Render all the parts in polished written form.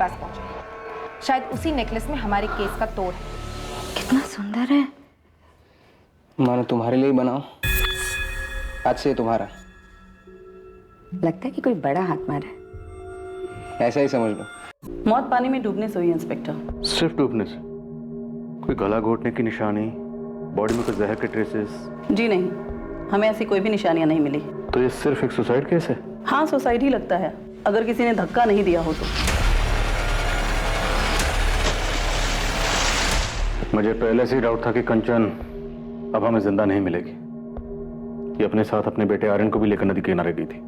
पास पहुंचे। शायद उसी नेकलेस में हमारे केस का तोड़ है। कितना सुंदर है। मानो तुम्हारे लिए ही बनाओ, आज से तुम्हारा। लगता है कि कोई बड़ा हाथ मारा है। ऐसा ही समझ लो। मौत पानी में डूबने से हुई इंस्पेक्टर। सिर्फ डूबने से? कोई गला घोटने की निशानी, बॉडी में कोई जहर के ट्रेसेस? जी नहीं, हमें ऐसी कोई भी निशानियां नहीं मिली। तो ये सिर्फ एक सुसाइड केस है? हाँ, सुसाइड ही लगता है, अगर किसी ने धक्का नहीं दिया हो तो। मुझे पहले से ही डाउट था कि कंचन अब हमें जिंदा नहीं मिलेगी। ये अपने साथ अपने बेटे आर्यन को भी लेकर नदी किनारे गई थी।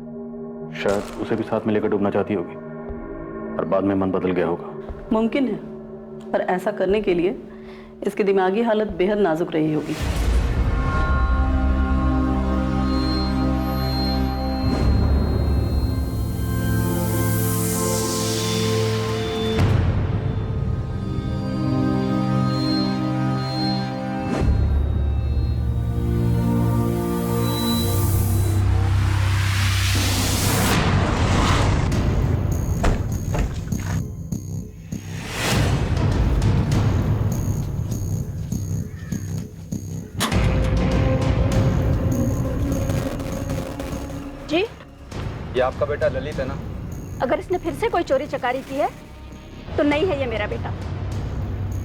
शायद उसे भी साथ में लेकर डूबना चाहती होगी और बाद में मन बदल गया होगा। मुमकिन है, पर ऐसा करने के लिए इसकी दिमागी हालत बेहद नाजुक रही होगी। जी, ये आपका बेटा ललित है ना? अगर इसने फिर से कोई चोरी चकारी की है तो नहीं है ये मेरा बेटा।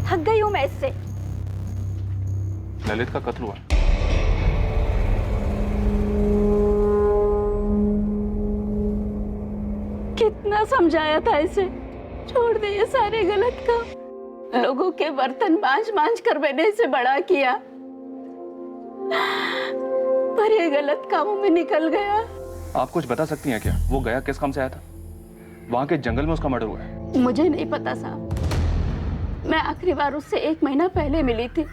थक गई हूं मैं इससे। ललित का कत्ल हुआ? कितना समझाया था इसे, छोड़ दे ये सारे गलत काम। लोगों के बर्तन मांझ मांझ कर मैंने इसे बड़ा किया, पर ये गलत कामों में निकल गया। आप कुछ बता सकती हैं क्या? वो गया किस काम से आया था? वहां के जंगल में उसका मर्डर हुआ है। मुझे नहीं पता साहब, मैं आखिरी बार उससे 1 महीना पहले मिली थी।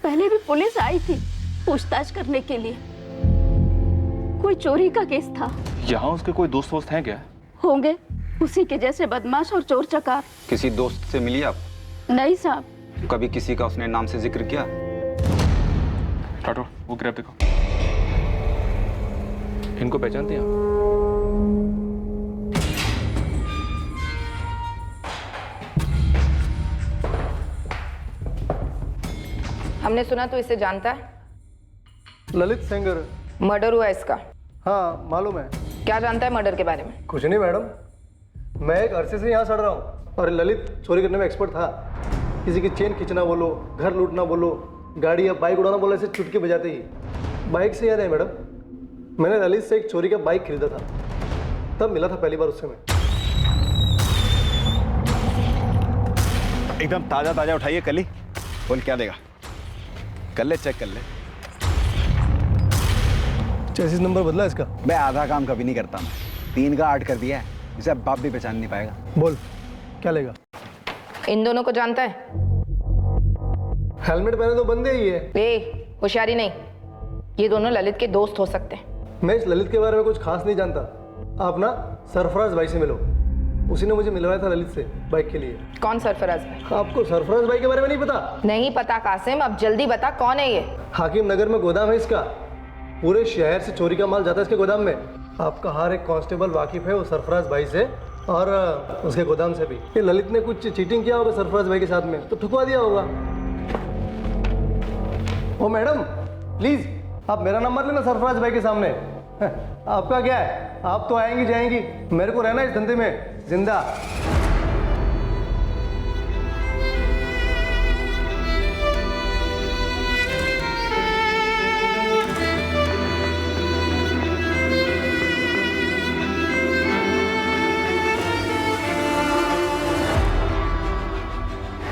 पहले भी पुलिस आई थी पूछताछ करने के लिए। कोई चोरी का केस था। यहाँ उसके कोई दोस्त वोस्त हैं क्या? होंगे, उसी के जैसे बदमाश और चोर चकार। किसी दोस्त से मिली आप? नहीं साहब। कभी किसी का उसने नाम से जिक्र किया? टाटो, वो ग्रैब देखो। इनको पहचानते हैं आप? हमने सुना तो इसे जानता है। ललित सेंगर। मर्डर हुआ इसका? हाँ मालूम है। क्या जानता है मर्डर के बारे में? कुछ नहीं मैडम, मैं एक अरसे से यहाँ सड़ रहा हूँ और ललित चोरी करने में एक्सपर्ट था। किसी की चेन खींचना बोलो, घर लूटना बोलो, गाड़ी या बाइक उड़ाना बोलो, ऐसे चुटकी बजाते ही। बाइक से याद है मैडम, मैंने ललित से एक चोरी का बाइक खरीदा था, तब मिला था पहली बार उससे मैं। एकदम ताजा ताजा उठाइए कल ही। बोल क्या देगा? कर ले, चेक कर ले। चेसिस नंबर बदला इसका? मैं आधा काम कभी नहीं करता, मैं 3 का 8 कर दिया है, इसे अब बाप भी पहचान नहीं पाएगा। बोल क्या लेगा? इन दोनों को जानता है? हेलमेट पहने तो बंदे ही है। होशियारी नहीं, ये दोनों ललित के दोस्त हो सकते हैं। मैं इस ललित के बारे में कुछ खास नहीं जानता। आप ना सरफराज भाई से मिलो, उसी ने मुझे मिलवाया था ललित से बाइक के लिए। कौन सरफराज भाई? आपको सरफराज भाई के बारे में नहीं पता? नहीं पता कासिम, अब जल्दी बता कौन है ये? हाकिम नगर में गोदाम है इसका, पूरे शहर से चोरी का माल जाता है इसके गोदाम में। आपका हर एक कांस्टेबल वाकिफ है वो सरफराज भाई से और उसके गोदाम से भी। ये ललित ने कुछ चीटिंग किया होगा सरफराज भाई के साथ में, तो ठुकवा दिया होगा। ओ मैडम प्लीज आप मेरा नंबर लेना सरफराज भाई के सामने। आपका क्या है, आप तो आएंगी जाएंगी, मेरे को रहना इस धंधे में जिंदा।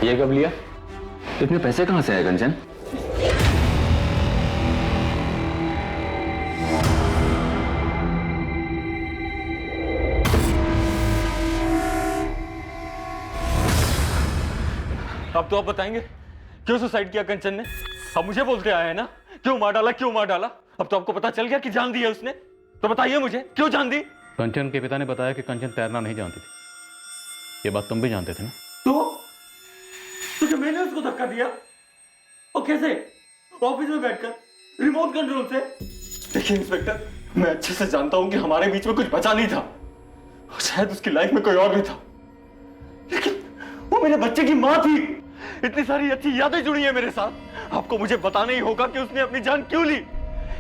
ये कब लिया? इतने पैसे कहाँ से आए कंचन? अब तो आप बताएंगे क्यों सुसाइड किया कंचन ने? अब मुझे बोलते आए हैं ना, क्यों मार डाला, क्यों मार डाला? अब तो आपको पता चल गया कि जान दी है उसने, तो बताइए मुझे क्यों जान दी? कंचन के पिता ने बताया कि कंचन तैरना नहीं जानती थी। ये बात तुम भी जानते थे ना? तो क्या मैंने उसको धक्का दिया? और कैसे? ऑफिस में बैठकर रिमोट कंट्रोल से? देखिए इंस्पेक्टर, मैं अच्छे से जानता हूं कि हमारे बीच में कुछ बचा नहीं था, और शायद उसकी लाइफ में कोई और भी था, मेरे बच्चे की माँ थी। इतनी सारी अच्छी यादें जुड़ी है मेरे साथ। आपको मुझे बताना ही होगा कि उसने अपनी जान क्यों ली,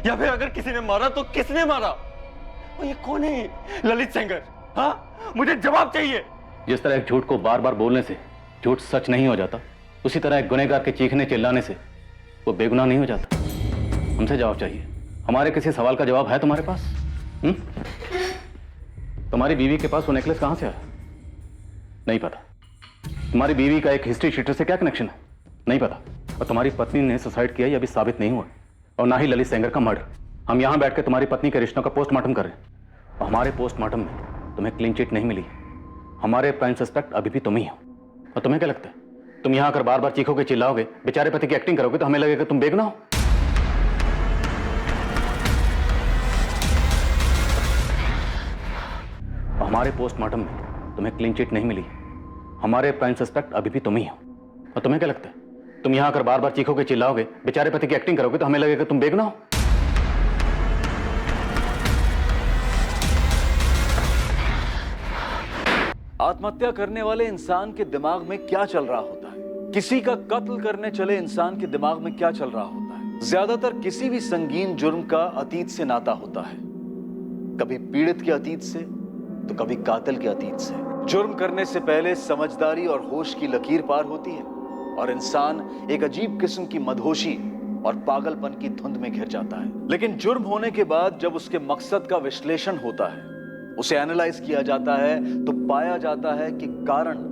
या फिर अगर किसी ने मारा तो किसने मारा। और ये कौन है ललित सेंगर? हाँ, मुझे जवाब चाहिए। जिस तरह एक झूठ को बार बार बोलने से झूठ सच नहीं हो जाता, उसी तरह एक गुनहगार के चीखने चिल्लाने से वो बेगुनाह नहीं हो जाता। हमसे जवाब चाहिए। हमारे किसी सवाल का जवाब है तुम्हारे पास? तुम्हारी बीवी के पास वो नेकलेस कहां से आया? नहीं पता। तुम्हारी बीवी का एक हिस्ट्री शीटर से क्या कनेक्शन है? नहीं पता। और तुम्हारी पत्नी ने सुसाइड किया, यह अभी साबित नहीं हुआ, और ना ही ललित सेंगर का मर्डर। हम यहां बैठकर तुम्हारी पत्नी के रिश्तों का पोस्टमार्टम कर रहे हैं, और हमारे पोस्टमार्टम में तुम्हें क्लीन चिट नहीं मिली। हमारे प्राइम सस्पेक्ट अभी भी तुम ही हो। और तुम्हें क्या लगता है, तुम यहां आकर बार बार चीखोगे, चिल्लाओगे, बेचारे पति की एक्टिंग करोगे तो हमें लगेगा तुम बेगुनाह हो? हमारे पोस्टमार्टम में तुम्हें क्लीन चिट नहीं मिली। हमारे प्राइम सस्पेक्ट अभी भी तुम ही हो। और तुम्हें क्या लगता है, तुम यहां आकर बार बार चीखोगे, चिल्लाओगे, बेचारे पति की एक्टिंग करोगे तो हमें लगेगा तुम बेगुनाह हो? आत्महत्या करने वाले इंसान के दिमाग में क्या चल रहा होता है, किसी का कत्ल करने चले इंसान के दिमाग में क्या चल रहा होता है। ज्यादातर किसी भी संगीन जुर्म का अतीत से नाता होता है, कभी पीड़ित के अतीत से तो कभी कातिल के अतीत से। जुर्म करने से पहले समझदारी और होश की लकीर पार होती है, और इंसान एक अजीब किस्म की मदहोशी और पागलपन की धुंध में घिर जाता है। लेकिन जुर्म होने के बाद जब उसके मकसद का विश्लेषण होता है, उसे एनालाइज किया जाता है, तो पाया जाता है कि कारण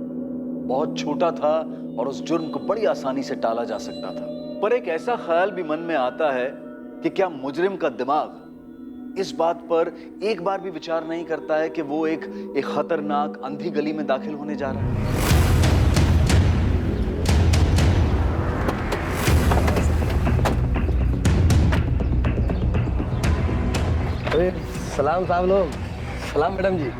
बहुत छोटा था और उस जुर्म को बड़ी आसानी से टाला जा सकता था। पर एक ऐसा ख्याल भी मन में आता है कि क्या मुजरिम का दिमाग इस बात पर एक बार भी विचार नहीं करता है कि वो एक खतरनाक अंधी गली में दाखिल होने जा रहा है। अरे सलाम साहब लोग। सलाम मैडम जी।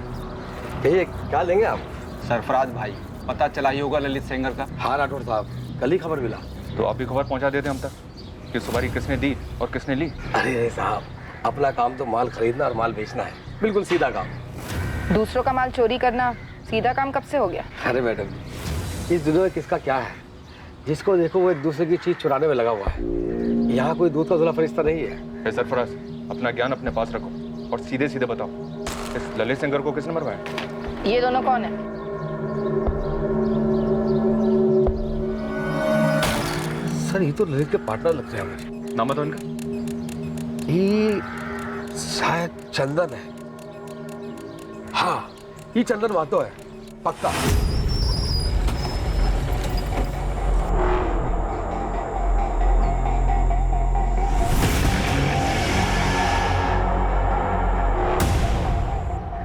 कहिए क्या लेंगे आप? सरफराज भाई, पता चला ही होगा ललित सेंगर का? हाँ राठौर साहब, कल ही खबर मिला। तो आप भी खबर पहुंचा देते हम तक कि सुपारी किसने दी और किसने ली। अरे साहब, अपना काम तो माल खरीदना और माल बेचना है, बिल्कुल सीधा काम। दूसरों का माल चोरी करना सीधा काम कब से हो गया? अरे मैडम जी, इस दुनिया में किसका क्या है, जिसको देखो वो एक दूसरे की चीज चुराने में लगा हुआ है। यहाँ कोई दूध का धुला फरिश्ता नहीं है। सरफराज, अपना ज्ञान अपने पास रखो और सीधे सीधे बताओ, इस ललित सेंगर को किसने मरवाया? ये दोनों कौन है? सर ये तो ललित के पार्टनर लगते हैं मुझे। नाम बताओ इनका। ये शायद चंदन है। हाँ, ये चंदन मातो है पक्का।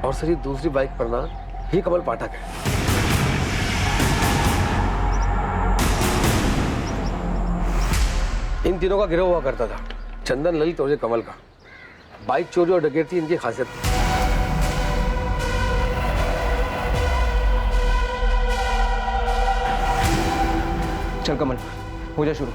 और सर ये दूसरी बाइक पर ना, ये कमल पाठक है। इन तीनों का गिरोह हुआ करता था, चंदन, ललित और ये कमल का। बाइक चोरी और डकैती इनकी खासियत थी। चल कमल, हो जा शुरू।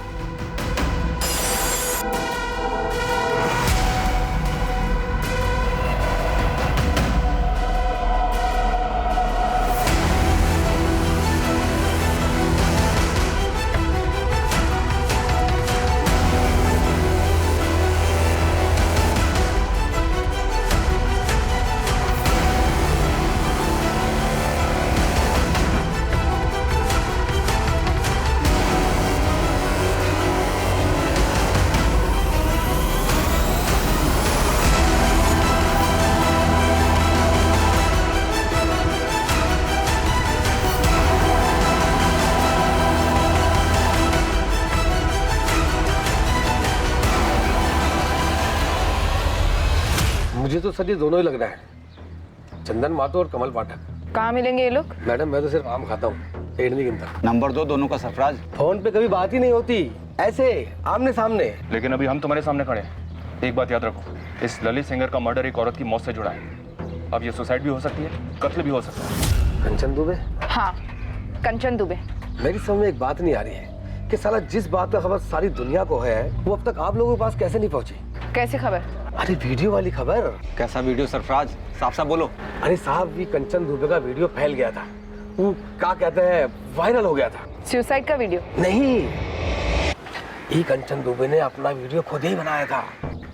मुझे तो सर ये दोनों ही लग रहा है, चंदन मातो और कमल पाठक। कहाँ मिलेंगे ये लोग? मैडम मैं तो सिर्फ आम खाता हूँ, पेड़ नहीं गिनता। नंबर 2 दोनों का सरफराज। फोन पे कभी बात ही नहीं होती, ऐसे आमने सामने। लेकिन अभी हम तुम्हारे सामने खड़े हैं। एक बात याद रखो, इस ललित सेंगर का मर्डर एक औरत की मौत से जुड़ा है। अब ये सुसाइड भी हो सकती है, कत्ल भी हो सकता है। कंचन दुबे? हाँ, कंचन दुबे। मेरी समझ में एक बात नहीं आ रही है कि साला जिस बात का खबर सारी दुनिया को है, वो अब तक आप लोगों के पास कैसे नहीं पहुंची? कैसी खबर? अरे वीडियो वाली खबर। कैसा वीडियो सरफराज, साफ साफ बोलो। अरे साहब, ये कंचन दुबे का वीडियो फैल गया था वो क्या कहते हैं वायरल हो गया था। सुसाइड का वीडियो? नहीं, ये कंचन दुबे ने अपना वीडियो खुद ही बनाया था।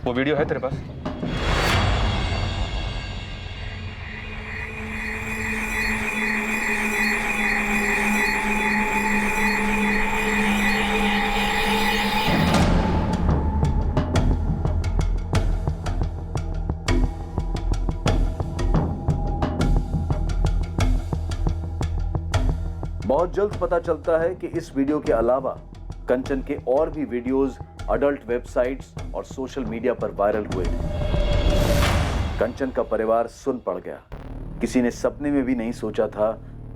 वो वीडियो है तेरे पास? बहुत जल्द पता चलता है कि इस वीडियो के अलावा कंचन के और भी वीडियोस अडल्ट वेबसाइट्स और सोशल मीडिया पर वायरल हुए। कंचन का परिवार सुन पड़ गया। किसी ने सपने में भी नहीं सोचा था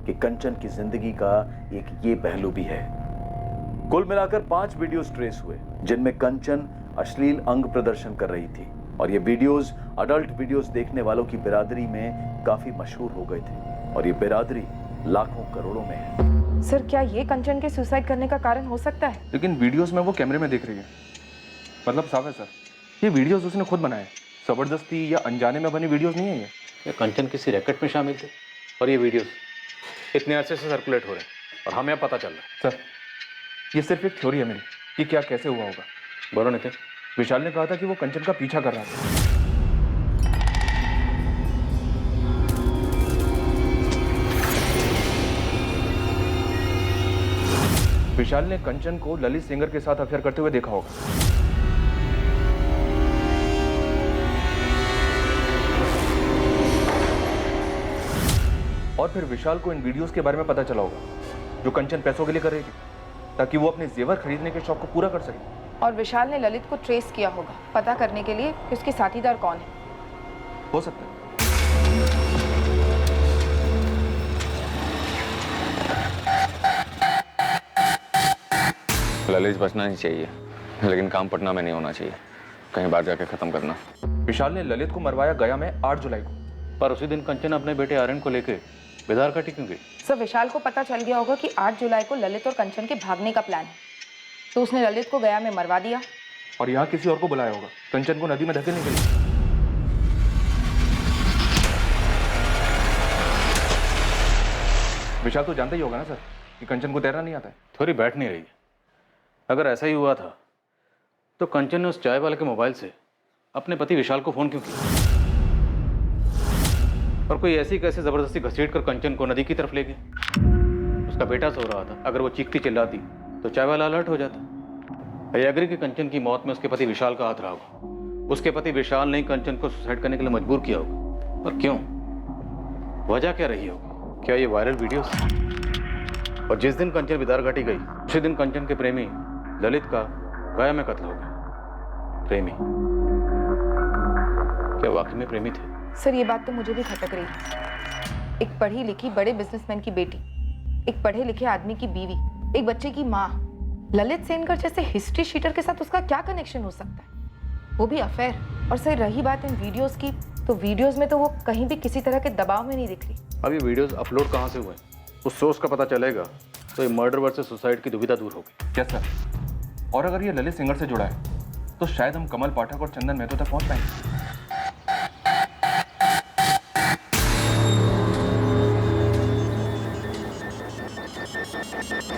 कि कंचन की जिंदगी का एक ये पहलू भी है। कुल मिलाकर 5 वीडियोस ट्रेस हुए जिनमें कंचन अश्लील अंग प्रदर्शन कर रही थी और ये वीडियोस अडल्ट वीडियोस देखने वालों की बिरादरी में काफी मशहूर हो गए थे और ये बिरादरी लाखों करोड़ों में है। सर, क्या ये कंचन के सुसाइड करने का कारण हो सकता है? लेकिन वीडियोस में वो कैमरे में देख रही है, मतलब साफ है सर, ये वीडियोस उसने खुद बनाए। जबरदस्ती या अनजाने में बनी वीडियोस नहीं है ये। कंचन किसी रैकेट में शामिल थे और ये वीडियोस इतने अरसे से सर्कुलेट हो रहे हैं और हमें अब पता चल रहा है। सर, ये सिर्फ एक थ्योरी है मेरी कि क्या कैसे हुआ होगा। बोलो नितिन। विशाल ने कहा था कि वो कंचन का पीछा कर रहा था। विशाल ने कंचन को ललित सेंगर के साथ अफेयर करते हुए देखा होगा। और फिर विशाल को इन वीडियोस के बारे में पता चला होगा जो कंचन पैसों के लिए कर रही थी ताकि वो अपने जेवर खरीदने के शौक को पूरा कर सके। और विशाल ने ललित को ट्रेस किया होगा पता करने के लिए कि उसके साथीदार कौन है। हो सकता है। ललित बचना नहीं चाहिए, लेकिन काम पटना में नहीं होना चाहिए। कहीं बाहर जाके खत्म करना। विशाल ने ललित को मरवाया गया में 8 जुलाई को, पर उसी दिन कंचन अपने बेटे आर्यन को लेके बेदारघाटी क्यों गई? सर, विशाल को पता चल गया होगा कि 8 जुलाई को ललित और कंचन के भागने का प्लान है, तो उसने ललित को गया में मरवा दिया और यहाँ किसी और को बुलाया होगा कंचन को नदी में धकेलने के लिए। विशाल तो जानता ही होगा ना सर कि कंचन को तैरना नहीं आता है। थोड़ी बैठ नहीं रही है। अगर ऐसा ही हुआ था तो कंचन ने उस चाय वाले के मोबाइल से अपने पति विशाल को फोन क्यों किया? और कोई ऐसी कैसे जबरदस्ती घसीट कर कंचन को नदी की तरफ ले गया? उसका बेटा सो रहा था, अगर वो चीखती चिल्लाती तो चाय वाला अलर्ट हो जाता। आई एग्री कि कंचन की मौत में उसके पति विशाल का हाथ रहा होगा। उसके पति विशाल ने कंचन को सुसाइड करने के लिए मजबूर किया होगा। और क्यों? वजह क्या रही होगी? क्या ये वायरल वीडियोस? और जिस दिन कंचन बेदारघाटी गई उसी दिन कंचन के प्रेमी ललित का गया में कत्ल हो गया। प्रेमी? क्या वाकई में प्रेमी थे? सर, ये बात तो मुझे भी खटक रही है। एक पढ़ी लिखी बड़े बिजनेसमैन की बेटी, एक पढ़े लिखे आदमी की बीवी, एक बच्चे की माँ, ललित सेनकर जैसे हिस्ट्री शीटर के साथ उसका क्या कनेक्शन हो सकता है? वो भी अफेयर। और सर, रही बात इन वीडियोस की, तो वीडियोस में तो वो कहीं भी किसी तरह के दबाव में नहीं दिख रही। अब ये वीडियोस अपलोड कहाँ से हुए? उस सोर्स का पता चलेगा तो ये मर्डर वर्सेस सुसाइड की दुविधा दूर होगी। क्या सर? और अगर ये ललित सिंगर से जुड़ा है तो शायद हम कमल पाठक और चंदन मेहतो तक पहुंच पाएंगे।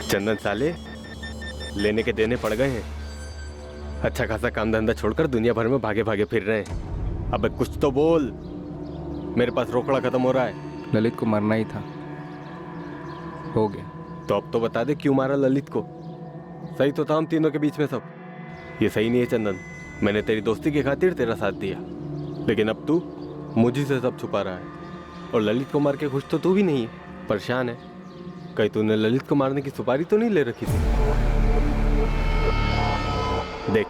चंदन साले, लेने के देने पड़ गए हैं। अच्छा खासा काम धंधा छोड़कर दुनिया भर में भागे भागे फिर रहे हैं। अबे कुछ तो बोल, मेरे पास रोकड़ा खत्म हो रहा है। ललित को मरना ही था, हो गया। तो अब तो बता दे क्यों मारा ललित को? सही तो था हम तीनों के बीच में सब। ये सही नहीं है चंदन, मैंने तेरी दोस्ती की खातिर तेरा साथ दिया, लेकिन अब तू मुझे से सब छुपा रहा है। और ललित को मार के खुश तो तू भी नहीं है, परेशान है। कहीं तूने ललित को मारने की सुपारी तो नहीं ले रखी थी? देख,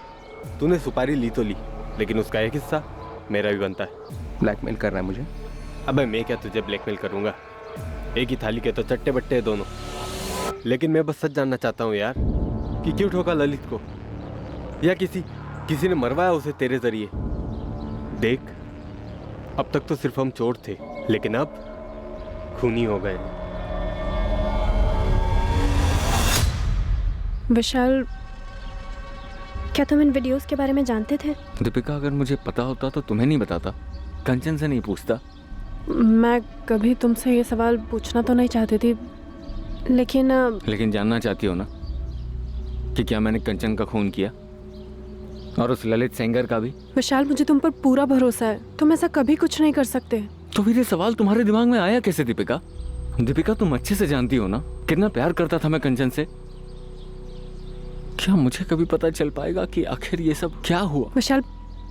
तूने सुपारी ली तो ली, लेकिन उसका एक हिस्सा मेरा भी बनता है। ब्लैकमेल कर रहा है मुझे? अबे मैं क्या तुझे ब्लैकमेल करूंगा? एक ही थाली के तो चट्टे बट्टे हैं दोनों। लेकिन मैं बस सच जानना चाहता हूँ यार कि क्यों ठोका ललित को, या किसी ने मरवाया उसे तेरे जरिए। देख, अब तक तो सिर्फ हम चोर थे, लेकिन अब खूनी हो गए। विशाल, क्या तुम इन वीडियोस के बारे में जानते थे? दीपिका, अगर मुझे पता होता तो तुम्हें नहीं बताता, कंचन से नहीं पूछता। मैं कभी तुमसे ये सवाल पूछना तो नहीं चाहती थी, लेकिन जानना चाहती हो ना कि क्या मैंने कंचन का खून किया और उस ललित सेंगर का भी? विशाल, मुझे तुम पर पूरा भरोसा है, तुम ऐसा कभी कुछ नहीं कर सकते। तो फिर ये सवाल तुम्हारे दिमाग में आया कैसे दीपिका? दीपिका, तुम अच्छे से जानती हो ना कितना प्यार करता था मैं कंचन से। क्या मुझे कभी पता चल पाएगा कि आखिर ये सब क्या हुआ? विशाल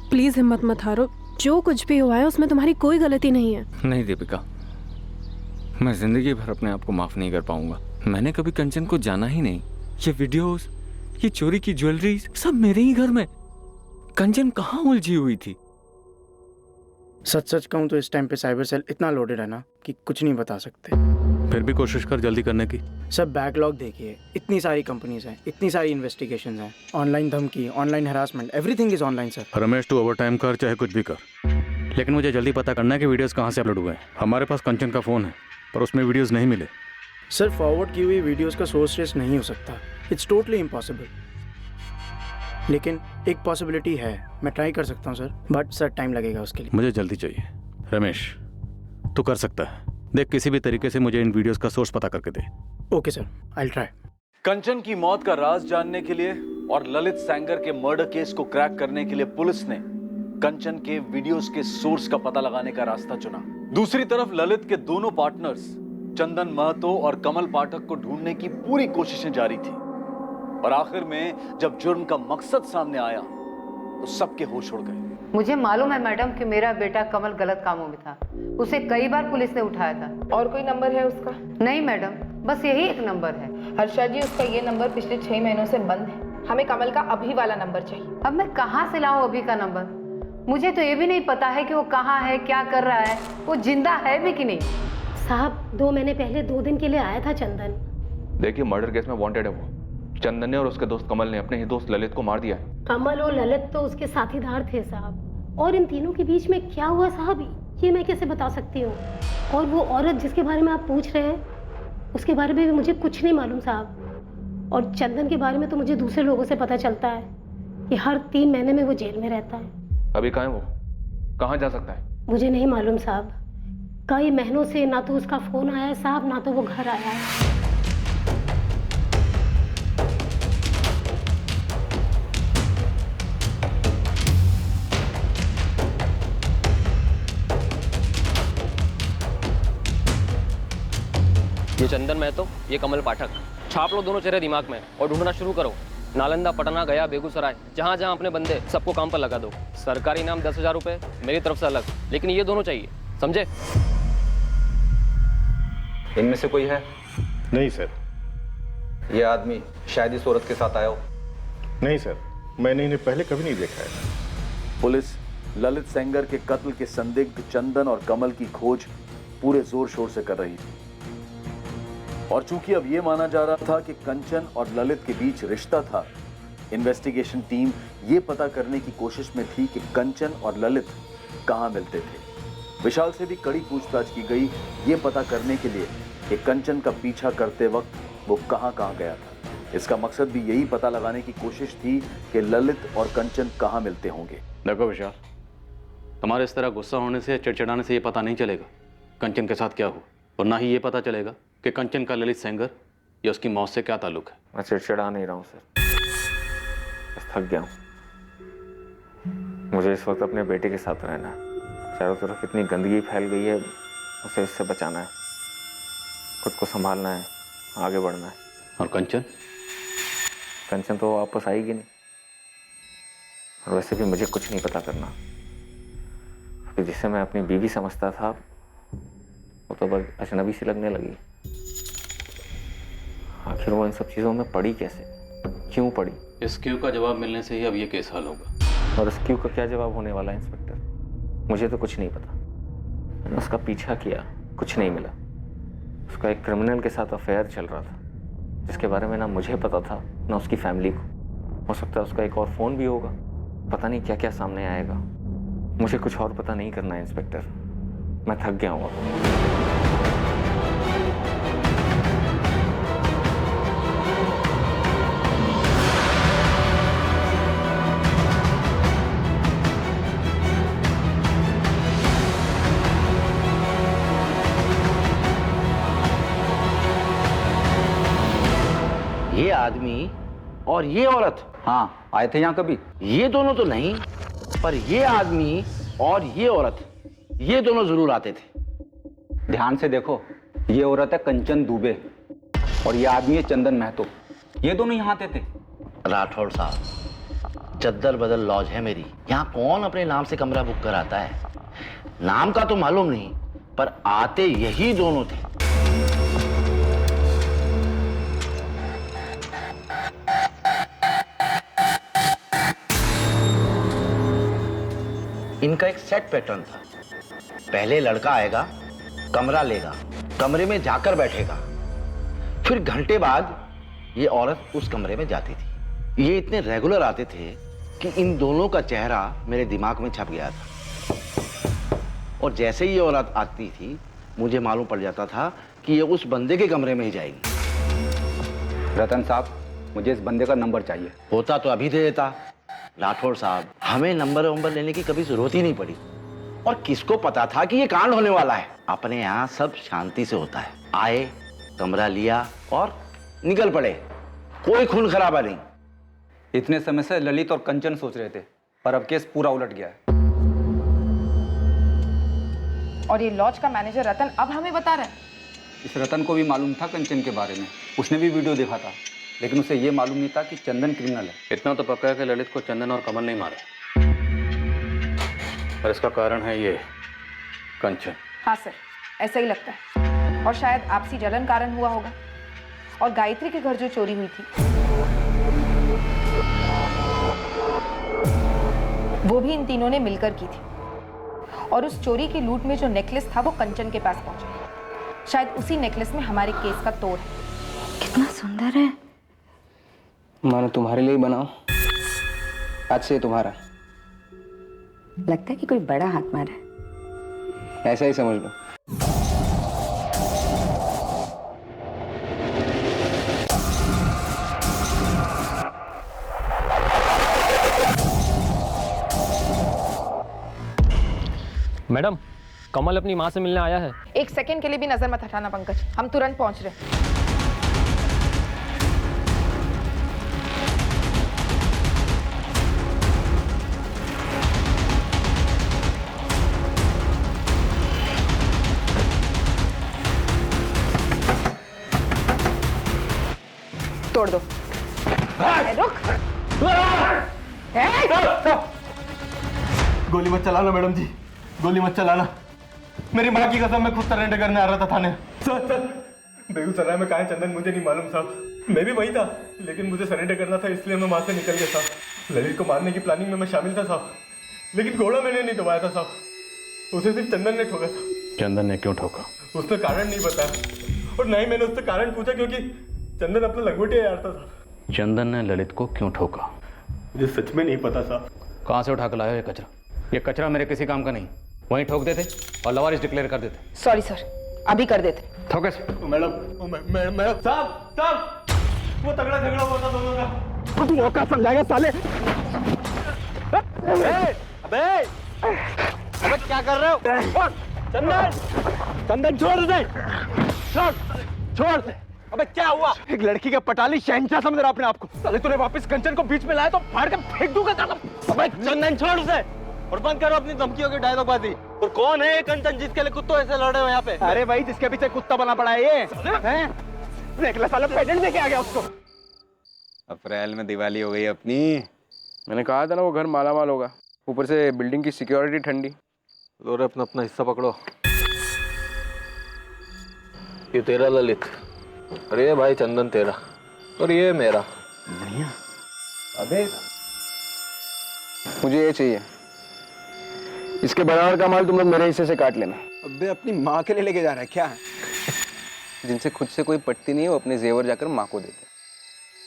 प्लीज हिम्मत मत हारो, जो कुछ भी हुआ है उसमें तुम्हारी कोई गलती नहीं है। नहीं दीपिका, मैं जिंदगी भर अपने आप को माफ नहीं कर पाऊंगा। मैंने कभी कंचन को जाना ही नहीं। ये वीडियोस, ये चोरी की ज्वेलरी सब मेरे ही घर में। कंचन कहाँ उलझी हुई थी? सच कहूं तो इस टाइम पे साइबर सेल इतना लोडेड है ना कि कुछ नहीं बता सकते। फिर भी कोशिश कर जल्दी करने की। सब बैकलॉग देखिए, इतनी सारी कंपनीज हैं, इतनी सारी इन्वेस्टिगेशंस हैं, ऑनलाइन धमकी, online harassment, everything is online sir. Ramesh, तू ओवर टाइम कर चाहे कुछ भी कर, लेकिन मुझे जल्दी पता करना है कि वीडियोस कहाँ से अपलोड हुए हैं। हमारे पास कंचन का फ़ोन है पर उसमें वीडियोस नहीं मिले। सर फॉरवर्ड की हुई वीडियोस का सोर्स ट्रेस नहीं हो सकता, इट्स टोटली इम्पॉसिबल। लेकिन एक पॉसिबिलिटी है, मैं ट्राई कर सकता हूँ सर, बट सर टाइम लगेगा उसके लिए। मुझे जल्दी चाहिए। रमेश, तू कर सकता है, देख किसी भी तरीके से मुझे इन वीडियोस का सोर्स पता करके दे। Okay sir, I will try. Kanchan की मौत का राज जानने के लिए और ललित सेंगर के मर्डर केस को क्रैक करने के लिए पुलिस ने कंचन के वीडियोस के सोर्स का पता लगाने का रास्ता चुना। दूसरी तरफ ललित के दोनों पार्टनर्स चंदन महतो और कमल पाठक को ढूंढने की पूरी कोशिशें जारी थी और आखिर में जब जुर्म का मकसद सामने आया तो सबके होश उड़ गए। मुझे मालूम है मैडम कि मेरा बेटा कमल गलत कामों में था, उसे कई बार पुलिस ने उठाया था। और कोई नंबर है उसका? नहीं मैडम, बस यही एक नंबर है। हर्षा जी, उसका ये नंबर पिछले 6 महीनों से बंद है। हमें कमल का अभी वाला नंबर चाहिए। अब मैं कहाँ से लाऊं अभी का नंबर? मुझे तो ये भी नहीं पता है कि वो कहाँ है, क्या कर रहा है, वो जिंदा है भी कि नहीं। साहब 2 महीने पहले 2 दिन के लिए आया था चंदन। देखिए, मर्डर केस में वांटेड है वो। चंदन ने और उसके दोस्त कमल ने अपने ही दोस्त ललित को मार दिया है। कमल और ललित तो उसके साथीदार थे साहब, और इन तीनों के बीच में क्या हुआ साहब, ये मैं कैसे बता सकती हूँ। और वो औरत जिसके बारे में आप पूछ रहे हैं उसके बारे में भी मुझे कुछ नहीं मालूम साहब। और चंदन के बारे में तो मुझे दूसरे लोगों से पता चलता है कि हर 3 महीने में वो जेल में रहता है। अभी कहाँ है वो? कहाँ जा सकता है? मुझे नहीं मालूम साहब, कई महीनों से ना तो उसका फोन आया है साहब, ना तो वो घर आया है। ये चंदन महतो, ये कमल पाठक। छाप लो दोनों चेहरे दिमाग में और ढूंढना शुरू करो। नालंदा, पटना, गया, बेगूसराय, जहाँ जहाँ अपने बंदे सबको काम पर लगा दो। सरकारी इनाम 10,000 रुपये मेरी तरफ से अलग, लेकिन ये दोनों चाहिए, समझे? इनमें से कोई है? नहीं सर। ये आदमी शायद इस औरत के साथ आया हो। नहीं सर, मैंने इन्हें पहले कभी नहीं देखा है। पुलिस ललित सेंगर के कत्ल के संदिग्ध चंदन और कमल की खोज पूरे जोर शोर से कर रही थी और चूंकि अब यह माना जा रहा था कि कंचन और ललित के बीच रिश्ता था, इन्वेस्टिगेशन टीम यह पता करने की कोशिश में थी कि कंचन और ललित कहां मिलते थे। विशाल से भी कड़ी पूछताछ की गई ये पता करने के लिए कि कंचन का पीछा करते वक्त वो कहां गया था। इसका मकसद भी यही पता लगाने की कोशिश थी कि ललित और कंचन कहां मिलते होंगे। देखो विशाल, तुम्हारे इस तरह गुस्सा होने से, चिड़चिड़ाने से ये पता नहीं चलेगा कंचन के साथ क्या हुआ, और ना ही ये पता चलेगा कि कंचन का ललित सेंगर या उसकी मौत से क्या ताल्लुक है। मैं चिड़चिड़ा नहीं रहा हूँ सर, बस थक गया हूँ। मुझे इस वक्त अपने बेटे के साथ रहना है। चारों तरफ इतनी गंदगी फैल गई है, उसे इससे बचाना है, खुद को संभालना है, आगे बढ़ना है। और कंचन? कंचन तो वापस आएगी नहीं, और वैसे भी मुझे कुछ नहीं पता करना। अभी जिसे मैं अपनी बीवी समझता था वो तो बस अजनबी सी लगने लगी। आखिर वो इन सब चीज़ों में पड़ी कैसे, क्यों पड़ी? इस क्यों का जवाब मिलने से ही अब ये केस हल होगा। और इस क्यों का क्या जवाब होने वाला है इंस्पेक्टर? मुझे तो कुछ नहीं पता। मैंने उसका पीछा किया, कुछ नहीं मिला। उसका एक क्रिमिनल के साथ अफेयर चल रहा था जिसके बारे में ना मुझे पता था ना उसकी फैमिली को। हो सकता है उसका एक और फ़ोन भी होगा, पता नहीं क्या क्या सामने आएगा। मुझे कुछ और पता नहीं करना है इंस्पेक्टर, मैं थक गया हूँ। ये आदमी और ये औरत। हाँ, आए थे यहाँ कभी? ये दोनों तो नहीं, पर ये आदमी और ये औरत, ये दोनों जरूर आते थे। ध्यान से देखो, ये औरत है कंचन दुबे और ये आदमी है चंदन महतो। ये दोनों यहाँ आते थे। राठौड़ साहब, चद्दर बदल लॉज है मेरी, यहाँ कौन अपने नाम से कमरा बुक कराता है? नाम का तो मालूम नहीं, पर आते यही दोनों थे। इनका एक सेट पैटर्न था। पहले लड़का आएगा, कमरा लेगा, कमरे में जाकर बैठेगा, फिर घंटे बाद ये औरत उस कमरे में जाती थी। ये इतने रेगुलर आते थे कि इन दोनों का चेहरा मेरे दिमाग में छप गया था। और जैसे ही ये औरत आती थी, मुझे मालूम पड़ जाता था कि ये उस बंदे के कमरे में ही जाएगी। रतन साहब, मुझे इस बंदे का नंबर चाहिए। होता तो अभी दे देता। राठौड़ साहब, हमें नंबर लेने की कभी जरूरत ही नहीं पड़ी। और किसको पता था कि ये कांड होने वाला है? अपने यहाँ सब शांति से होता है। आए, कमरा लिया और निकल पड़े, कोई खून खराबा नहीं। इतने समय से ललित और कंचन सोच रहे थे, पर अब केस पूरा उलट गया है। और ये लॉज का मैनेजर रतन अब हमें बता रहा है। इस रतन को भी मालूम था कंचन के बारे में, उसने भी वीडियो देखा था, लेकिन उसे ये मालूम नहीं था कि चंदन क्रिमिनल है। इतना तो पक्का है कि ललित को चंदन और कमल नहीं मारा, और इसका कारण है ये कंचन। हाँ सर, ऐसा ही लगता है। और शायद आपसी जलन कारण हुआ होगा। और गायत्री के घर जो चोरी हुई थी, वो भी इन तीनों ने मिलकर की थी। और उस चोरी की लूट में जो नेकलेस था, वो कंचन के पास पहुंचा। शायद उसी नेकलेस में हमारे केस का तोड़ है। कितना सुंदर है। मानो तुम्हारे लिए बनाओ, आज से तुम्हारा। लगता है कि कोई बड़ा हाथ मारा है। ऐसा ही समझ लो। मैडम, कमल अपनी माँ से मिलने आया है। एक सेकंड के लिए भी नजर मत हटाना पंकज, हम तुरंत पहुंच रहे हैं। तोड़ दो। रुक। गोली मत चलाना मैडम जी, गोली मत चलाना। मेरी माँ की कसम, मैं खुद सरेंडर करने आ रहा था थाने। सर, बेगूसराय में कहाँ है चंदन मुझे नहीं मालूम साहब। मैं भी वही था, लेकिन मुझे सरेंडर करना था, इसलिए मैं वहाँ से निकल गया साहब। ललित को मारने की प्लानिंग में मैं शामिल था साहब, लेकिन घोड़ा मैंने नहीं दबाया था साहब। उसे सिर्फ चंदन ने ठोका था। चंदन ने क्यों ठोका? उसने कारण नहीं बताया, और ना ही मैंने उससे कारण पूछा, क्योंकि चंदन अपना लंगोटिया यारता था। चंदन ने ललित को क्यों ठोका? मुझे सच में नहीं पता साहब। कहाँ से उठा कर लाया ये कचरा? ये कचरा मेरे किसी काम का नहीं। वहीं ठोक देते और लवारिस डिक्लेयर कर देते। सॉरी सर, अभी कर देते। ठोके मैडम साहब, वो तगड़ा झगड़ा हुआ था दोनों का। तू मौका समझाएगा साले। अबे क्या कर रहे हो? चंदन छोड़ दे, छोड़ दे। अबे क्या हुआ? एक लड़की का पटाली शहंशाह समझ रहा अपने आप को। साले तूने वापस कंचन को बीच में लाया तो फाड़ के फेंक दूंगा। अबे चंदन छोड़ दे और बंद करो अपनी धमकियों की डायलॉगबाजी। और कौन है ये कंचन जिसके लिए कुत्तों ऐसे लड़ रहे हो यहाँ पे? अरे भाई, जिसके पीछे कुत्ता बना पड़ा है ये, हैं? देख ले साला, पेटेंट देके आ गया उसको। अप्रैल में दिवाली हो गई अपनी। मैंने कहा था ना वो घर मालामाल होगा, ऊपर से बिल्डिंग की सिक्योरिटी ठंडी। और अपना अपना हिस्सा पकड़ो। ये तेरा ललित, अरे भाई चंदन तेरा, और ये मेरा। अबे मुझे ये चाहिए, इसके बराबर का माल तुम लोग मेरे हिस्से से काट लेना। अबे अपनी माँ के लिए लेके जा रहा है क्या? जिनसे खुद से कोई पटती नहीं है, वो अपने जेवर जाकर माँ को देते।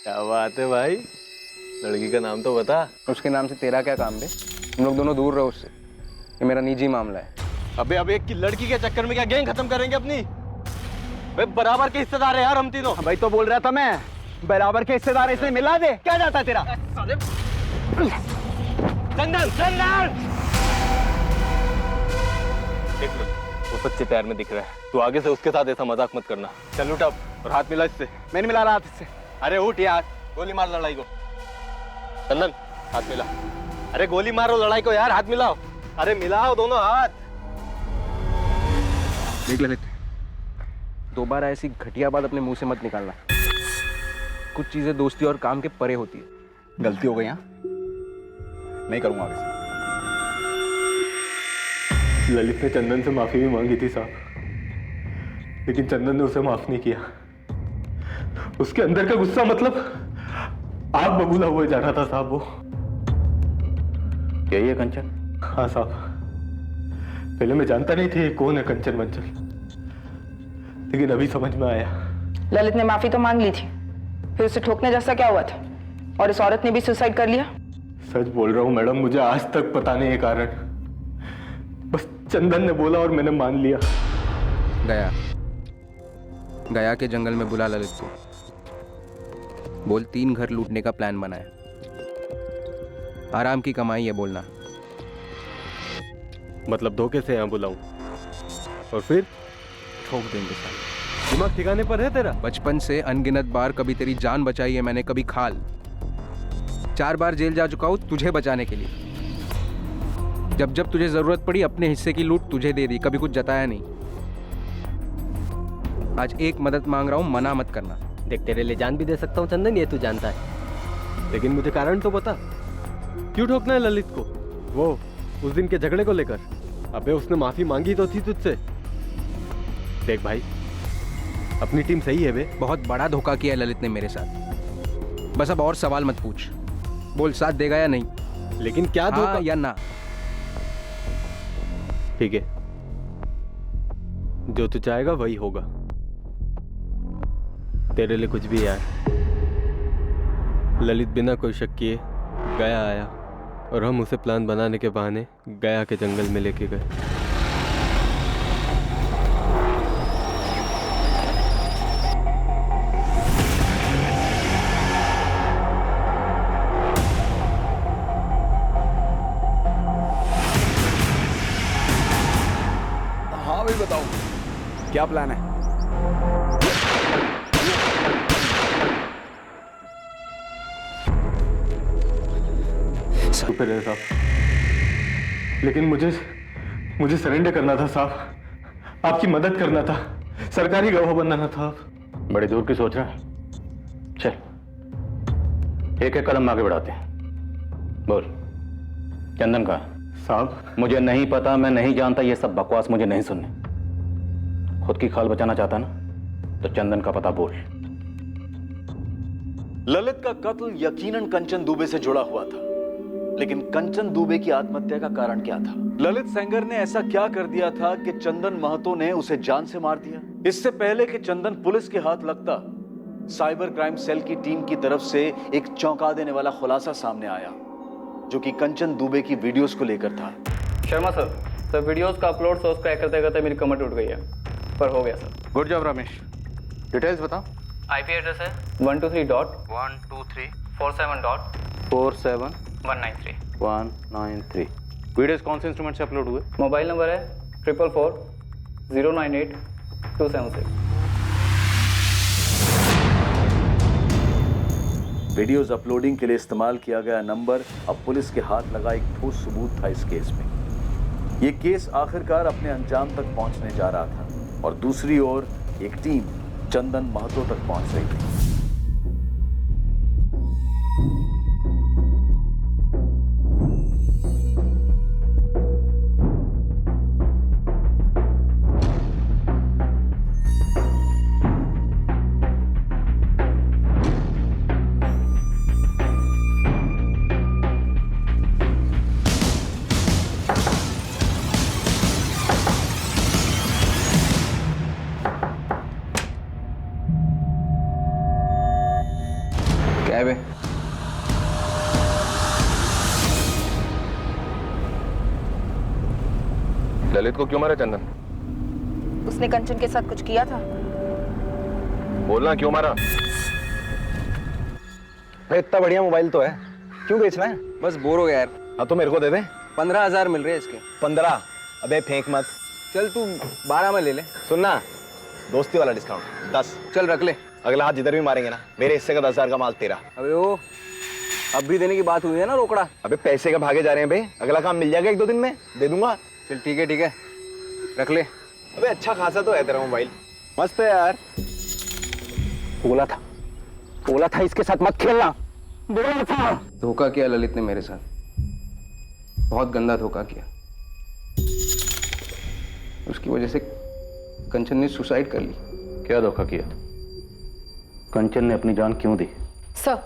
क्या बात है भाई, लड़की का नाम तो बता। उसके नाम से तेरा क्या काम बे? तुम लोग दोनों दूर रहो उससे, ये मेरा निजी मामला है। अबे एक लड़की के चक्कर में क्या गैंग खत्म करेंगे अपनी? भाई बराबर के हिस्सेदार है यार हम तीनों। भाई तो बोल रहा था मैं, बराबर के हिस्सेदार, इसे मिला दे। क्या जाता है तेरा? चंदन देख लो, वो सच्चे प्यार में दिख रहा है। तू आगे से उसके साथ ऐसा मजाक मत करना। चल उठ अब और हाथ मिला इससे। मैं नहीं मिला रहा हाथ इससे। अरे उठ यार, गोली मार लड़ाई को। चंदन हाथ मिला। अरे गोली मारो लड़ाई को यार, हाथ मिलाओ। अरे मिलाओ दोनों हाथ। देख ललित, दोबारा ऐसी घटिया बात अपने मुंह से मत निकालना। कुछ चीजें दोस्ती और काम के परे होती है। गलती हो गई यहाँ, नहीं करूंगा आगे से। ललित ने चंदन से माफी भी मांगी थी साहब, लेकिन चंदन ने उसे माफ नहीं किया। उसके अंदर का गुस्सा मतलब आग बबूला हुए जा रहा था साहब वो। यही है कंचन? हाँ साहब, पहले मैं जानता नहीं थी कौन है कंचन वंचल, लेकिन अभी समझ में आया। ललित ने माफी तो मांग ली थी, फिर उसे ठोकने जैसा क्या हुआ था? और इस औरत ने भी सुसाइड कर लिया? सच बोल रहा हूं मैडम, मुझे आज तक पता नहीं है कारण। बस चंदन ने बोला और मैंने मान लिया। गया के जंगल में बुला ललित को, बोल 3 घर लूटने का प्लान बनाया। आराम की कमाई है बोलना। मतलब धोखे से यहाँ बुलाऊं और फिर ठोक देंगे साहब। दिमाग ठिकाने पर है तेरा? बचपन से अनगिनत बार कभी तेरी जान बचाई है मैंने, कभी खाल। 4 बार जेल जा चुका हूं तुझे बचाने के लिए। जब जब तुझे जरूरत पड़ी अपने हिस्से की लूट तुझे दे दी, कभी कुछ जताया नहीं। आज एक मदद मांग रहा हूं, मना मत करना। देख तेरे लिए जान भी दे सकता हूँ चंदन, ये तू जानता है। लेकिन मुझे कारण तो बता, क्यों ठोकना है ललित को? वो उस दिन के झगड़े को लेकर? अबे उसने माफी मांगी तो थी तुझसे। देख भाई, अपनी टीम सही है बे। बहुत बड़ा धोखा किया है ललित ने मेरे साथ। बस अब और सवाल मत पूछ, बोल साथ देगा या नहीं। लेकिन क्या धोखा? हाँ या ना? ठीक है, जो तू चाहेगा वही होगा। तेरे लिए कुछ भी यार। ललित बिना कोई शक किए गया आया और हम उसे प्लान बनाने के बहाने गया के जंगल में लेके गए। हाँ भाई बताओ, क्या प्लान है? शुक्र है साहब, लेकिन मुझे सरेंडर करना था साहब, आपकी मदद करना था, सरकारी गवाह बनना था। बड़े दूर की सोच रहा है। चल एक एक कदम आगे बढ़ाते हैं। बोल चंदन का? साहब मुझे नहीं पता, मैं नहीं जानता, ये सब बकवास मुझे नहीं सुनने। खुद की खाल बचाना चाहता ना तो चंदन का पता बोल। ललित का कत्ल यकीनन कंचन दुबे से जुड़ा हुआ था, लेकिन कंचन दुबे की आत्महत्या का कारण क्या था? ललित सेंगर ने ऐसा क्या कर दिया था कि चंदन महतो ने उसे जान से मार दिया? इससे पहले कि चंदन पुलिस के हाथ लगता, साइबर क्राइम सेल की टीम की तरफ से एक चौंका देने वाला खुलासा सामने आया, जो कि कंचन दुबे की वीडियोस को लेकर था। शर्मा सर वीडियोस का अपलोड सोर्स क्रैक करते करते मेरी कमर टूट गई है, पर हो गया sir. Good job Ramesh, details बताओ। आईपी एड्रेस है 123.123.47.193 वीडियोस कौन से इंस्ट्रूमेंट से अपलोड हुए? मोबाइल नंबर है 444-098-276। वीडियोस अपलोडिंग के लिए इस्तेमाल किया गया नंबर अब पुलिस के हाथ लगा एक ठोस सबूत था इस केस में। ये केस आखिरकार अपने अंजाम तक पहुंचने जा रहा था और दूसरी ओर एक टीम चंदन महतो तक पहुंच रही थी। ललित को क्यों मारा चंदन? उसने कंचन के साथ कुछ किया था। बोलना क्यों मारा? भाई इतना बढ़िया मोबाइल तो है, क्यों बेचना है? बस बोर हो गया यार। हाँ तो मेरे को दे दे। 15,000 मिल रहे हैं इसके। 15? अबे फेंक मत। चल तू 12 में ले ले। सुनना, दोस्ती वाला डिस्काउंट 10। चल रख ले। अगला हाथ जिधर भी मारेंगे ना, मेरे हिस्से का 10,000 का माल तेरा। अबे ओ, अब भी देने की बात हुई है ना रोकड़ा। अबे पैसे का भागे जा रहे हैं बे, अगला काम मिल जाएगा 1-2 दिन में, दे दूंगा। चल ठीक है, रख ले। अबे अच्छा खासा तो है तेरा मोबाइल, मस्त है यार। बोला था इसके साथ मत खेलना, बोला था। धोखा किया ललित ने मेरे साथ, बहुत गंदा धोखा किया। उसकी वजह से कंचन ने सुसाइड कर ली। क्या धोखा किया? कंचन ने अपनी जान क्यों दी? सर,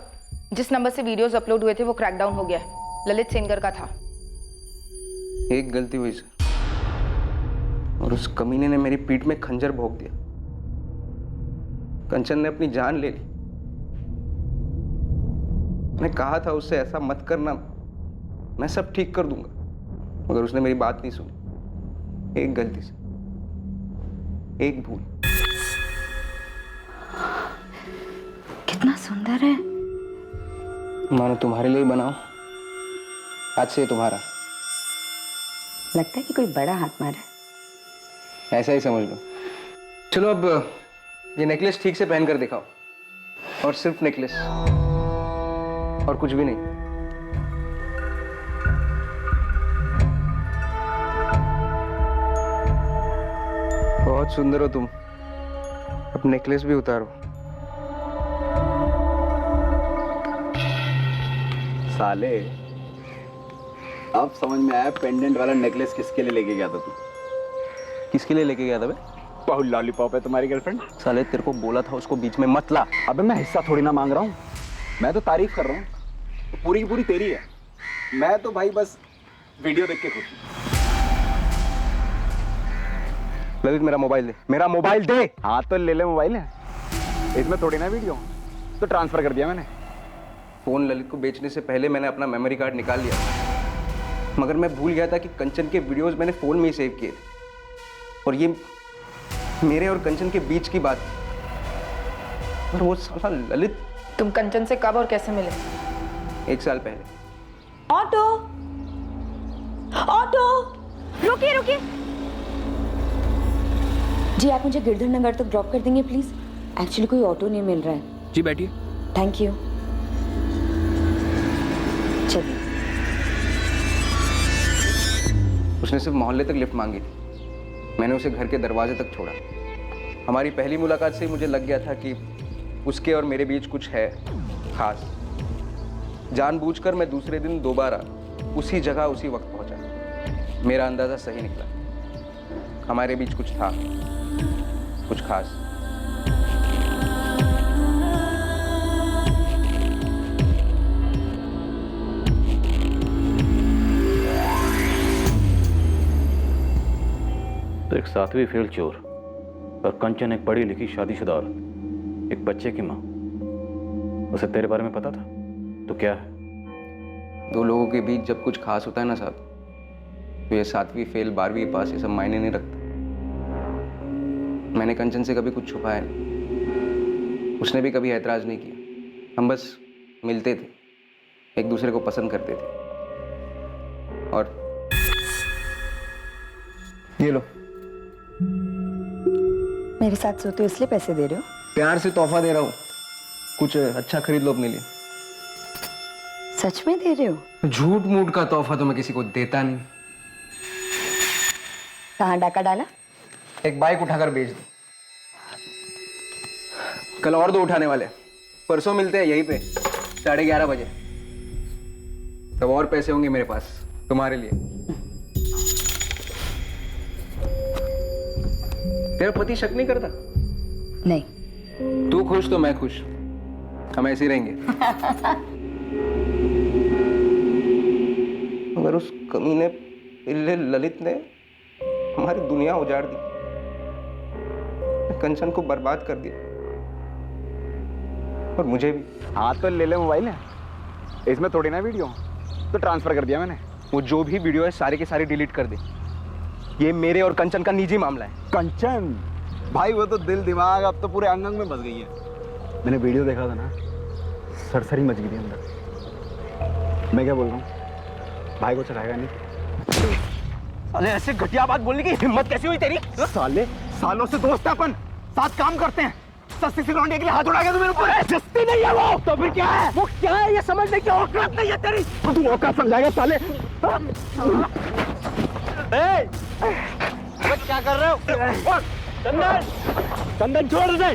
जिस नंबर से वीडियोस अपलोड हुए थे वो क्रैकडाउन हो गया है, ललित सेनगर का था। एक गलती हुई सर, और उस कमीने ने मेरी पीठ में खंजर भोंक दिया। कंचन ने अपनी जान ले ली। मैंने कहा था उससे ऐसा मत करना, मैं सब ठीक कर दूंगा, मगर उसने मेरी बात नहीं सुनी। एक गलती से, एक भूल। कितना सुंदर है। मानो तुम्हारे लिए बनाओ, आज से ये तुम्हारा। लगता है कि कोई बड़ा हाथ मारा है। ऐसा ही समझ लो। चलो अब ये नेकलेस ठीक से पहन कर दिखाओ, और सिर्फ नेकलेस, और कुछ भी नहीं। बहुत सुंदर हो तुम, अब नेकलेस भी उतारो। साले, अब समझ में आया पेंडेंट वाला नेकलेस किसके लिए लेके गया था तू। किसके लिए लेके गया था बे? बहुत लॉलीपॉप है तुम्हारी गर्लफ्रेंड। साले तेरे को बोला था उसको बीच में मत ला। अबे मैं हिस्सा थोड़ी ना मांग रहा हूँ, मैं तो तारीफ कर रहा हूँ, तो पूरी की पूरी तेरी है। मैं तो भाई बस वीडियो देख के खुश हूँ। ललित मेरा मोबाइल दे, मेरा मोबाइल दे। हाँ तो ले ले मोबाइल है, इसमें थोड़ी ना वीडियो, तो ट्रांसफर कर दिया मैंने। फोन ललित को बेचने से पहले मैंने अपना मेमोरी कार्ड निकाल लिया, मगर मैं भूल गया था कि कंचन के वीडियोस मैंने फोन में ही सेव किए थे, और ये मेरे और कंचन के बीच की बात थी। और वो साला ललित। तुम कंचन से कब और कैसे मिले? 1 साल पहले। ऑटो, रुकिए। जी आप मुझे गिरधर नगर तक ड्रॉप कर देंगे प्लीज? एक्चुअली कोई ऑटो नहीं मिल रहा है। जी बैठिए। Thank you. चलिए। उसने सिर्फ मोहल्ले तक लिफ्ट मांगी थी, मैंने उसे घर के दरवाजे तक छोड़ा। हमारी पहली मुलाकात से मुझे लग गया था कि उसके और मेरे बीच कुछ है खास। जानबूझकर मैं दूसरे दिन दोबारा उसी जगह उसी वक्त पहुंचा। मेरा अंदाजा सही निकला, हमारे बीच कुछ था, कुछ खास। तो एक 7वीं फेल चोर और कंचन एक पढ़ी लिखी शादीशुदा औरत, एक बच्चे की माँ, उसे तेरे बारे में पता था? तो क्या है? 2 लोगों के बीच जब कुछ खास होता है ना साहब, तो ये 7वीं फेल 12वीं पास ये सब मायने नहीं रखता। मैंने कंचन से कभी कुछ छुपाया नहीं, उसने भी कभी ऐतराज नहीं किया। हम बस मिलते थे, एक दूसरे को पसंद करते थे। और ये लो, मेरे साथ सोते हो इसलिए पैसे दे रहे हो? प्यार से तोहफा दे रहा हूँ, कुछ अच्छा खरीद लो अपने लिए। सच में दे रहे हो? झूठ मूठ का तोहफा तो मैं किसी को देता नहीं। कहाँ डाका डाला? एक बाइक उठाकर बेच दो। कल और 2 उठाने वाले, परसों मिलते हैं यहीं पे 11:30 बजे। तब और पैसे होंगे मेरे पास तुम्हारे लिए। तेरा पति शक नहीं करता? नहीं। तू खुश तो मैं खुश, हम ऐसे ही रहेंगे। मगर उस कमीने पिल्ले ललित ने हमारी दुनिया उजाड़ दी, कंचन को बर्बाद कर दिया, और मुझे भी। हाँ तो ले ले मोबाइल है, इसमें थोड़ी ना वीडियो, तो ट्रांसफर कर दिया मैंने। वो जो भी वीडियो है सारे के सारे डिलीट कर दे। ये मेरे और कंचन का निजी मामला है। कंचन भाई वो तो दिल दिमाग अब तो पूरे अंग अंग में बस गई है। मैंने वीडियो देखा था ना, सरसरी मच गई थी अंदर। मैं क्या बोल रहा हूँ, भाई को चढ़ाएगा नहीं। अरे ऐसे घटिया बात बोलने की हिम्मत कैसी हुई तेरी? साले सालों से दोस्त है अपन, साथ काम करते हैं, सस्ती सी लौंडे के लिए हाथ उड़ा के तू मेरे ऊपर है। जस्ती नहीं है वो, तो फिर क्या है? वो क्या है ये समझने की औकात नहीं है तेरी। तू औकात समझाएगा साले। क्या कर रहे हो? चंदन, चंदन छोड़ दे।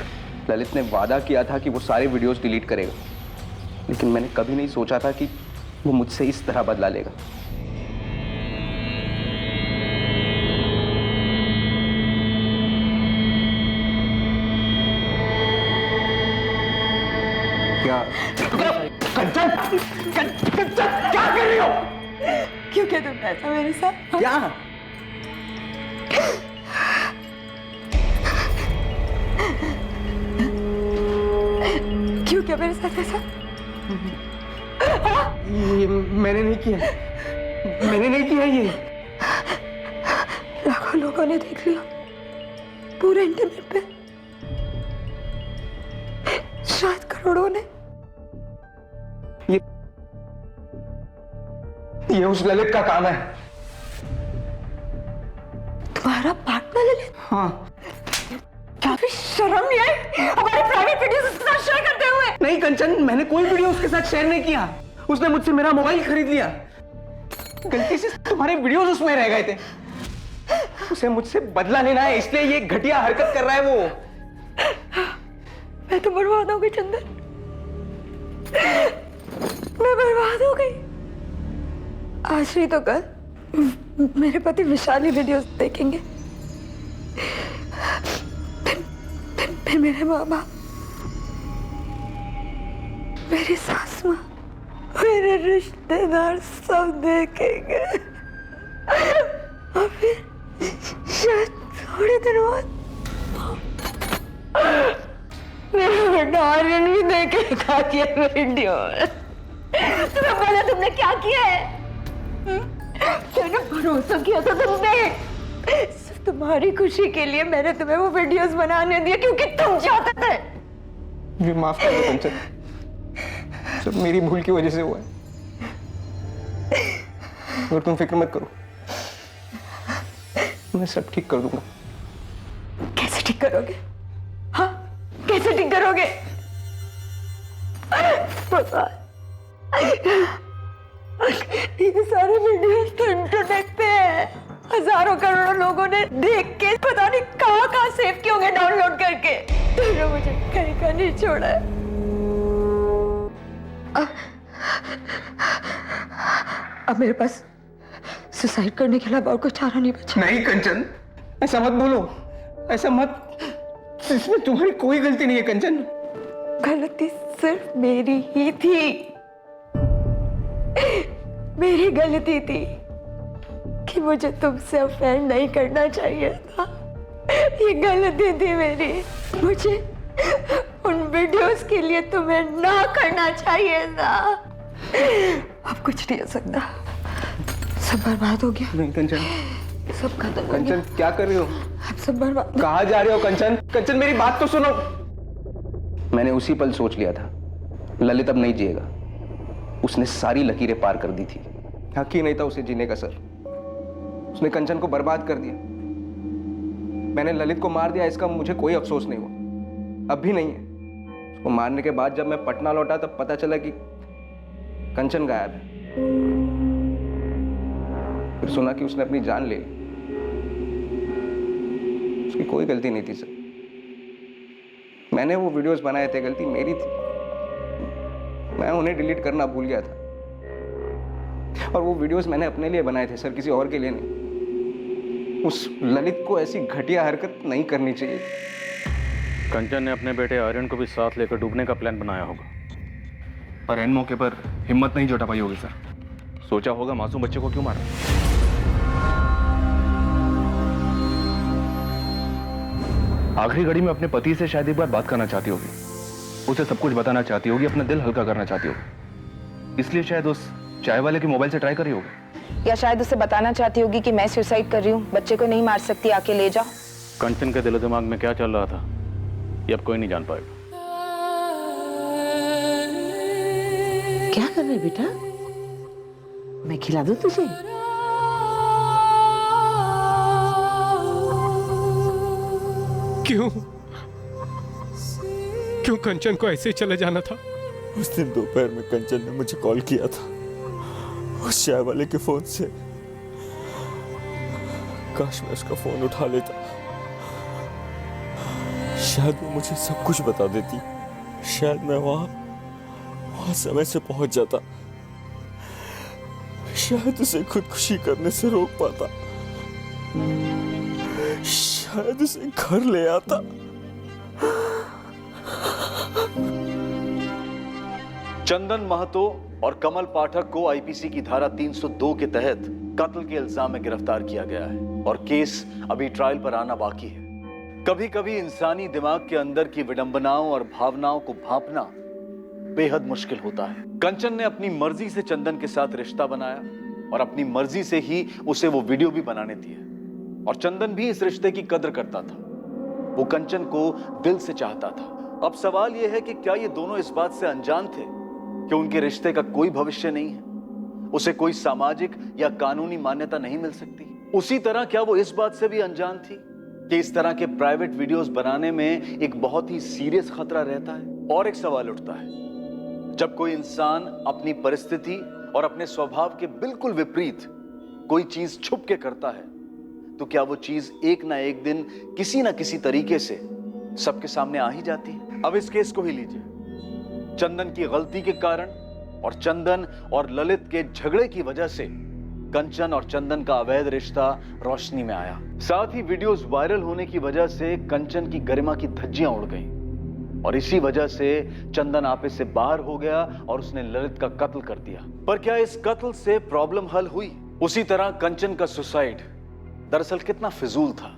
ललित ने वादा किया था कि वो सारे वीडियोस डिलीट करेगा, लेकिन मैंने कभी नहीं सोचा था कि वो मुझसे इस तरह बदला लेगा। क्या कंचन, कंचन क्या कर रही हो? क्यों क्या तुम ऐसा मेरे साथ? क्या? क्यों क्या मेरे साथ ऐसा? ये मैंने नहीं किया, मैंने नहीं किया ये। लाखों लोगों ने देख लिया पूरे इंटरनेट पे, शायद करोड़ों ने। ये उस ललित का काम है। तुम्हारा पार्टनर ललित? हाँ। क्या भी शर्म नहीं आई हमारे प्राइवेट वीडियोस उसके साथ शेयर करते हुए? नहीं कंचन, मैंने कोई वीडियो उसके साथ शेयर नहीं किया। उसने मुझसे मेरा मोबाइल खरीद लिया। गलती से तुम्हारे वीडियोस उसमें रह गए थे। उसे मुझसे बदला लेना है, इसलिए ये घटिया हरकत कर रहा है वो। मैं तो बर्बाद हो गई चंदन, मैं बर्बाद हो गई। आज नहीं तो कल मेरे पति विशाली वीडियोस देखेंगे, फिर मेरे माँ बाप, मेरी सास माँ, मेरे रिश्तेदार सब देखेंगे। और फिर शायद थोड़े दिन बाद मेरा बेटा आर्यन भी देखेगा ये वीडियो। तुम्हें बोला तुमने क्या किया है? मैंने भरोसा किया था तुम पे, सिर्फ तुम्हारी खुशी के लिए मैंने तुम्हें वो वीडियोस बनाने दिए क्योंकि तुम चाहते थे। मुझे माफ कर दो कंचन, सब मेरी भूल की वजह से हुआ है। और तुम फिक्र मत करो, मैं सब ठीक कर दूंगा। कैसे ठीक करोगे? हाँ, कैसे ठीक करोगे? पता ये सारे वीडियोस तो इंटरनेट पे है, हजारों करोड़ों लोगों ने देख के पता नहीं कहाँ सेव किए होंगे डाउनलोड करके। तुमने मुझे कहीं का नहीं छोड़ा है। अब मेरे पास सुसाइड करने के अलावा और कोई चारा नहीं बचा। नहीं कंचन, ऐसा मत बोलो, ऐसा मत। इसमें तुम्हारी कोई गलती नहीं है कंचन। गलती सिर्फ मेरी ही थी, मेरी गलती थी कि मुझे तुमसे अफेयर नहीं करना चाहिए था। ये गलती थी मेरी, मुझे उन वीडियोस के लिए तुम्हें ना करना चाहिए था। अब कुछ नहीं हो सकता, सब बर्बाद हो गया। नहीं कंचन, सब खत्म हो गया। कंचन क्या कर रही हो? अब सब बर्बाद। कहाँ जा रहे हो कंचन? कंचन मेरी बात तो सुनो। मैंने उसी पल सोच लिया था ललित अब नहीं जिएगा। उसने सारी लकीरें पार कर दी थी। हक ही नहीं था उसे जीने का सर। उसने कंचन को बर्बाद कर दिया। मैंने ललित को मार दिया, इसका मुझे कोई अफसोस नहीं हुआ, अब भी नहीं है। उसको मारने के बाद जब मैं पटना लौटा तब पता चला कि कंचन गायब है। फिर सुना कि उसने अपनी जान ले ली। उसकी कोई गलती नहीं थी सर, मैंने वो वीडियोस बनाए थे, गलती मेरी थी। मैं उन्हें डिलीट करना भूल गया था, और वो वीडियोस मैंने अपने लिए बनाए थे सर, किसी और के लिए नहीं। उस ललित को ऐसी घटिया हरकत नहीं करनी चाहिए। कंचन ने अपने बेटे आर्यन को भी साथ लेकर डूबने का प्लान बनाया होगा, पर एन मौके पर हिम्मत नहीं जुटा पाई होगी सर। सोचा होगा मासूम बच्चे को क्यों मारा। आखिरी घड़ी में अपने पति से शायद एक बार बात करना चाहती होगी, उसे सब कुछ बताना चाहती होगी, अपना दिल हल्का करना चाहती होगी, इसलिए शायद उस चाय वाले के मोबाइल से ट्राई करी होगी। या शायद उसे बताना चाहती होगी कि मैं सुसाइड कर रही हूँ, बच्चे को नहीं मार सकती, आके ले जाओ। कंचन के दिलो दिमाग में क्या चल रहा था ये अब कोई नहीं जान पाएगा। क्या कर रहे बेटा? मैं खिला दूं तुझे? क्यों? क्यों कंचन को ऐसे ही चले जाना था? उस दिन दोपहर में कंचन ने मुझे कॉल किया था उस चाय वाले के फोन से। काश मैं उसका फोन उठा लेता, शायद वो मुझे सब कुछ बता देती, शायद मैं वहां समय से पहुंच जाता, शायद उसे खुदकुशी करने से रोक पाता, शायद उसे घर ले आता। चंदन महतो और कमल पाठक को आईपीसी की धारा 302 के तहत कत्ल के इल्जाम में गिरफ्तार किया गया है और केस अभी ट्रायल पर आना बाकी है। कभी कभी इंसानी दिमाग के अंदर की विडंबनाओं और भावनाओं को भांपना बेहद मुश्किल होता है। कंचन ने अपनी मर्जी से चंदन के साथ रिश्ता बनाया और अपनी मर्जी से ही उसे वो वीडियो भी बनाने दिए और चंदन भी इस रिश्ते की कद्र करता था। वो कंचन को दिल से चाहता था। अब सवाल यह है कि क्या ये दोनों इस बात से अनजान थे कि उनके रिश्ते का कोई भविष्य नहीं है, उसे कोई सामाजिक या कानूनी मान्यता नहीं मिल सकती। उसी तरह क्या वो इस बात से भी अनजान थी कि इस तरह के प्राइवेट वीडियोस बनाने में एक बहुत ही सीरियस खतरा रहता है। और एक सवाल उठता है, जब कोई इंसान अपनी परिस्थिति और अपने स्वभाव के बिल्कुल विपरीत कोई चीज छुप के करता है, तो क्या वो चीज एक ना एक दिन किसी ना किसी तरीके से सबके सामने आ ही जाती है। अब इस केस को ही लीजिए। चंदन की गलती के कारण और चंदन और ललित के झगड़े की वजह से कंचन और चंदन का अवैध रिश्ता रोशनी में आया। साथ ही वीडियोस वायरल होने की वजह से कंचन की गरिमा की धज्जियां उड़ गईं और इसी वजह से चंदन आपे से बाहर हो गया और उसने ललित का कत्ल कर दिया। पर क्या इस कत्ल से प्रॉब्लम हल हुई? उसी तरह कंचन का सुसाइड दरअसल कितना फिजूल था।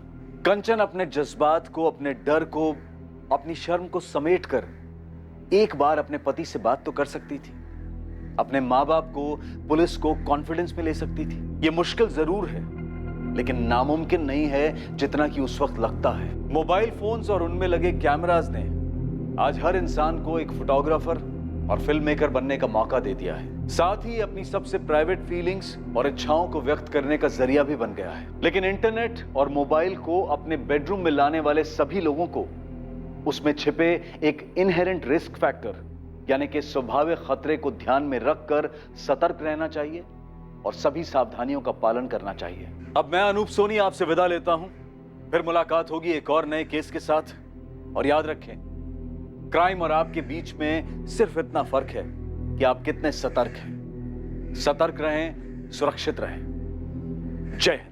कंचन अपने जज्बात को, अपने डर को, अपनी शर्म को समेट कर एक बार अपने पति से बात तो कर सकती थी, अपने माँ बाप को, पुलिस को कॉन्फिडेंस में ले सकती थी। ये मुश्किल जरूर है लेकिन नामुमकिन नहीं है जितना कि उस वक्त लगता है। मोबाइल फोन्स और उनमें लगे कैमराज ने आज हर इंसान को एक फोटोग्राफर और फिल्म मेकर बनने का मौका दे दिया है। साथ ही अपनी सबसे प्राइवेट फीलिंग्स और इच्छाओं को व्यक्त करने का जरिया भी बन गया है। लेकिन इंटरनेट और मोबाइल को अपने बेडरूम में लाने वाले सभी लोगों को उसमें छिपे एक इनहेरेंट रिस्क फैक्टर यानी कि स्वाभाविक खतरे को ध्यान में रखकर सतर्क रहना चाहिए और सभी सावधानियों का पालन करना चाहिए। अब मैं अनूप सोनी आपसे विदा लेता हूं, फिर मुलाकात होगी एक और नए केस के साथ। और याद रखें, क्राइम और आपके बीच में सिर्फ इतना फर्क है कि आप कितने सतर्क हैं। सतर्क रहें, सुरक्षित रहें। जय हिंद।